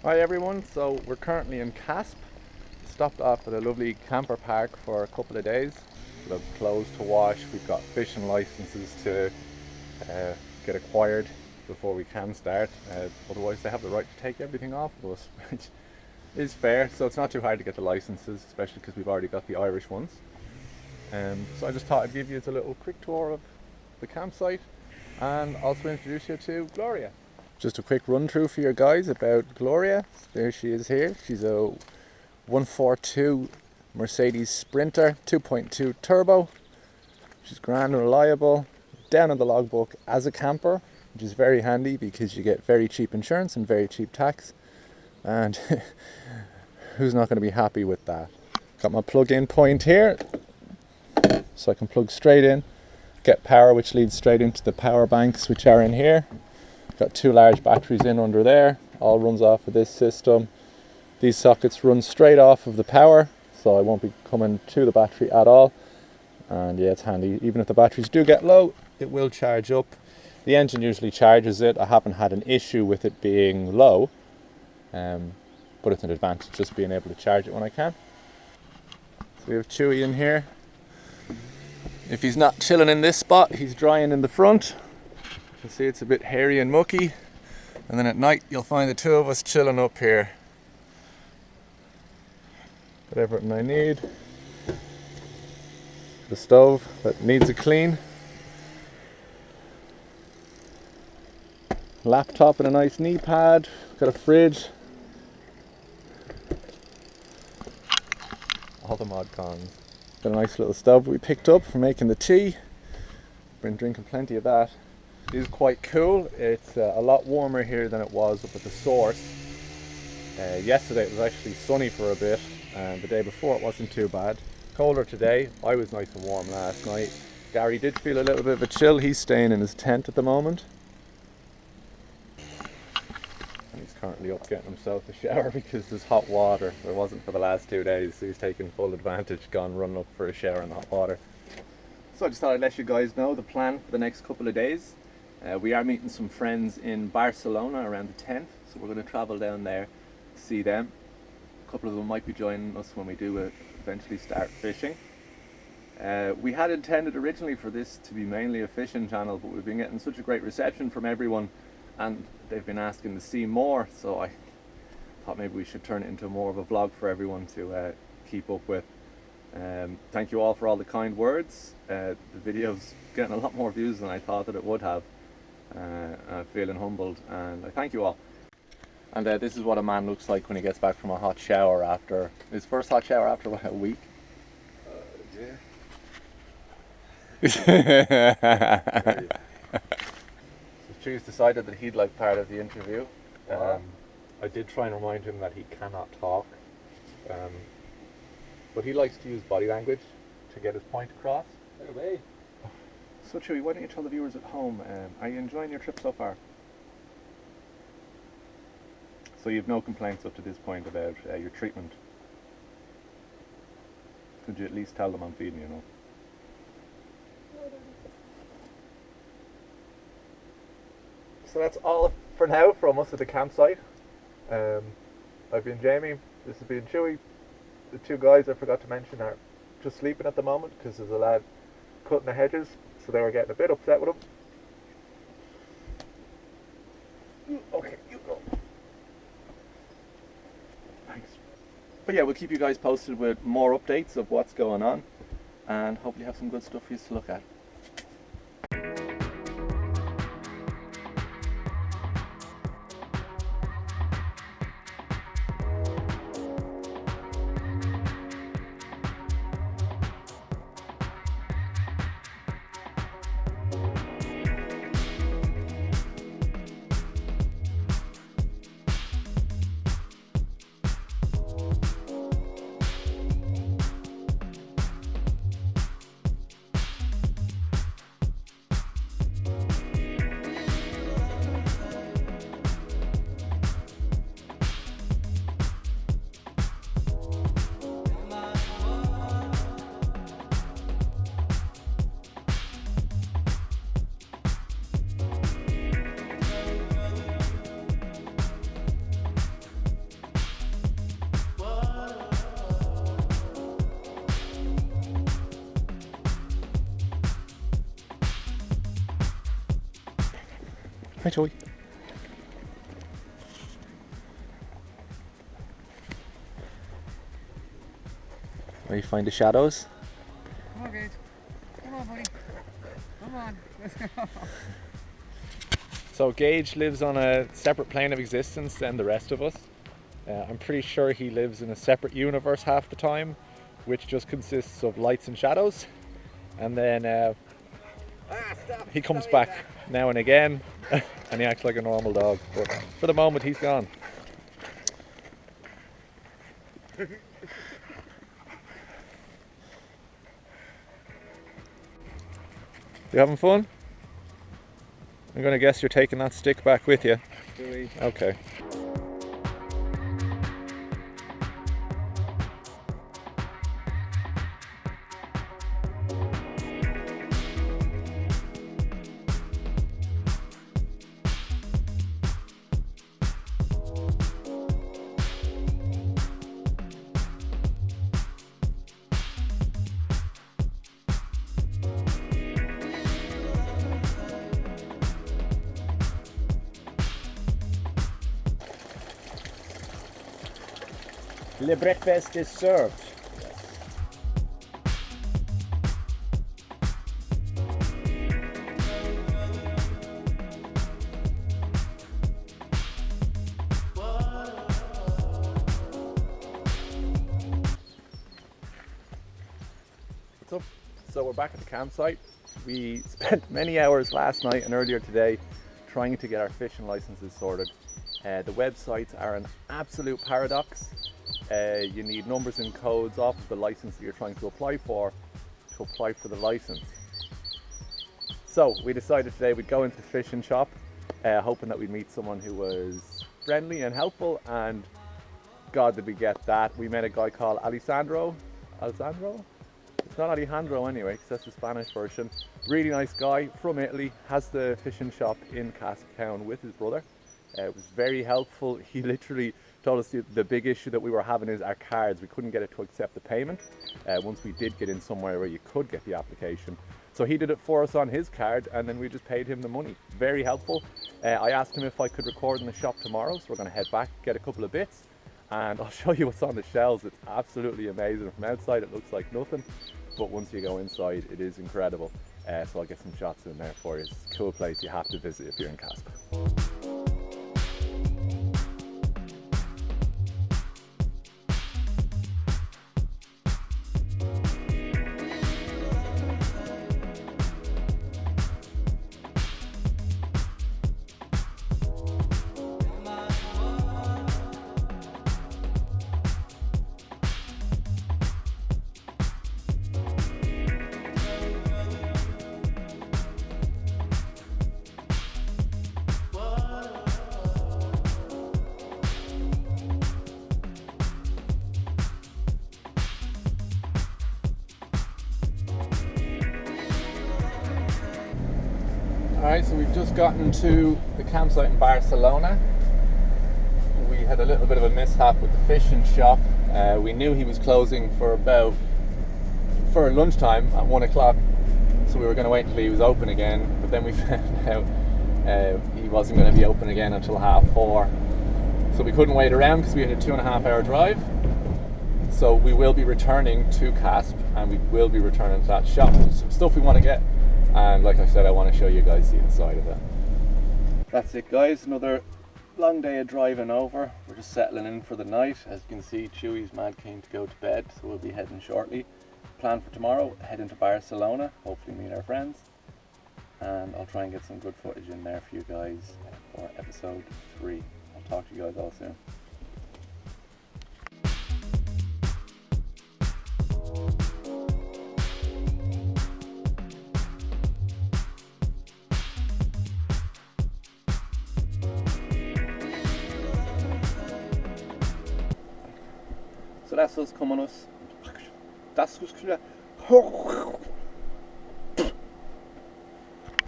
Hi everyone, so we're currently in Caspe. Stopped off at a lovely camper park for a couple of days. We've got clothes to wash, we've got fishing licenses to get acquired before we can start. Otherwise they have the right to take everything off of us, which is fair. So it's not too hard to get the licenses, especially because we've already got the Irish ones. So I just thought I'd give you a little quick tour of the campsite and also introduce you to Gloria. Just a quick run through for you guys about Gloria. There she is here. She's a 142 Mercedes Sprinter 2.2 turbo. She's grand and reliable, down in the logbook as a camper, which is very handy because you get very cheap insurance and very cheap tax. And who's not going to be happy with that? Got my plug-in point here, so I can plug straight in, get power, which leads straight into the power banks, which are in here. Got two large batteries in under there, all runs off of this system. These sockets run straight off of the power, so I won't be coming to the battery at all. And yeah, it's handy. Even if the batteries do get low, it will charge up. The engine usually charges it. I haven't had an issue with it being low, but it's an advantage just being able to charge it when I can. So we have Chewy in here. If he's not chilling in this spot, he's drying in the front. You can see it's a bit hairy and mucky, and then at night you'll find the two of us chilling up here. Got everything I need. The stove that needs a clean. Laptop and a nice knee pad. Got a fridge. All the mod cons. Got a nice little stove we picked up for making the tea. Been drinking plenty of that. It is quite cool. It's a lot warmer here than it was up at the source. Yesterday it was actually sunny for a bit, and the day before it wasn't too bad. Colder today. I was nice and warm last night. Gary did feel a little bit of a chill. He's staying in his tent at the moment. And he's currently up getting himself a shower because there's hot water. There wasn't for the last 2 days, so he's taking full advantage, gone running up for a shower in the hot water. So I just thought I'd let you guys know the plan for the next couple of days. We are meeting some friends in Barcelona around the 10th, so we're going to travel down there to see them. A couple of them might be joining us when we do eventually start fishing. We had intended originally for this to be mainly a fishing channel, but we've been getting such a great reception from everyone, and they've been asking to see more, so I thought maybe we should turn it into more of a vlog for everyone to keep up with. Thank you all for all the kind words. The video's getting a lot more views than I thought that it would have. I'm feeling humbled, and I thank you all. And this is what a man looks like when he gets back from a hot shower after his first hot shower after what, a week. Yeah. So Chewy's decided that he'd like part of the interview. I did try and remind him that he cannot talk, but he likes to use body language to get his point across. So Chewy, why don't you tell the viewers at home, are you enjoying your trip so far? So you've no complaints up to this point about your treatment? Could you at least tell them I'm feeding you, no? So that's all for now from us at the campsite. I've been Jamie, this has been Chewy. The two guys I forgot to mention are just sleeping at the moment because there's a lad cutting the hedges, so they were getting a bit upset with him. Okay, you go. Thanks. But yeah, we'll keep you guys posted with more updates of what's going on, and hopefully have some good stuff for you to look at. Hi, Joey. Where you find the shadows? Come on, Gage. Come on, buddy. Come on. Let's go. So Gage lives on a separate plane of existence than the rest of us. I'm pretty sure he lives in a separate universe half the time, which just consists of lights and shadows. And then he comes back now and again, and he acts like a normal dog. But for the moment, he's gone. You having fun? I'm gonna guess you're taking that stick back with you. Okay. The breakfast is served. What's up? So we're back at the campsite. We spent many hours last night and earlier today trying to get our fishing licenses sorted. The websites are an absolute paradox. You need numbers and codes off of the license that you're trying to apply for the license. So we decided today we'd go into the fishing shop, hoping that we'd meet someone who was friendly and helpful, and God did we get that. We met a guy called Alessandro? It's not Alejandro anyway, because that's the Spanish version. Really nice guy from Italy, has the fishing shop in Caspe town with his brother. It was very helpful. He literally told us the big issue that we were having is our cards. We couldn't get it to accept the payment once we did get in somewhere where you could get the application. So he did it for us on his card, and then we just paid him the money. Very helpful. I asked him if I could record in the shop tomorrow, so we're going to head back, get a couple of bits, and I'll show you what's on the shelves. It's absolutely amazing. From outside it looks like nothing, but once you go inside it is incredible. So I'll get some shots in there for you. It's a cool place you have to visit if you're in Caspe. Alright, so we've just gotten to the campsite in Barcelona. We had a little bit of a mishap with the fishing shop. We knew he was closing for lunchtime at 1 o'clock, so we were going to wait until he was open again, but then we found out he wasn't going to be open again until 4:30. So we couldn't wait around because we had a 2.5 hour drive. So we will be returning to Caspe, and we will be returning to that shop. There's some stuff we want to get. And like I said, I want to show you guys the inside of it. That's it, guys. Another long day of driving over. We're just settling in for the night. As you can see, Chewy's mad keen to go to bed, so we'll be heading shortly. Plan for tomorrow, head into Barcelona, hopefully meet our friends. And I'll try and get some good footage in there for you guys for episode 3. I'll talk to you guys all soon. So that's us coming us. That's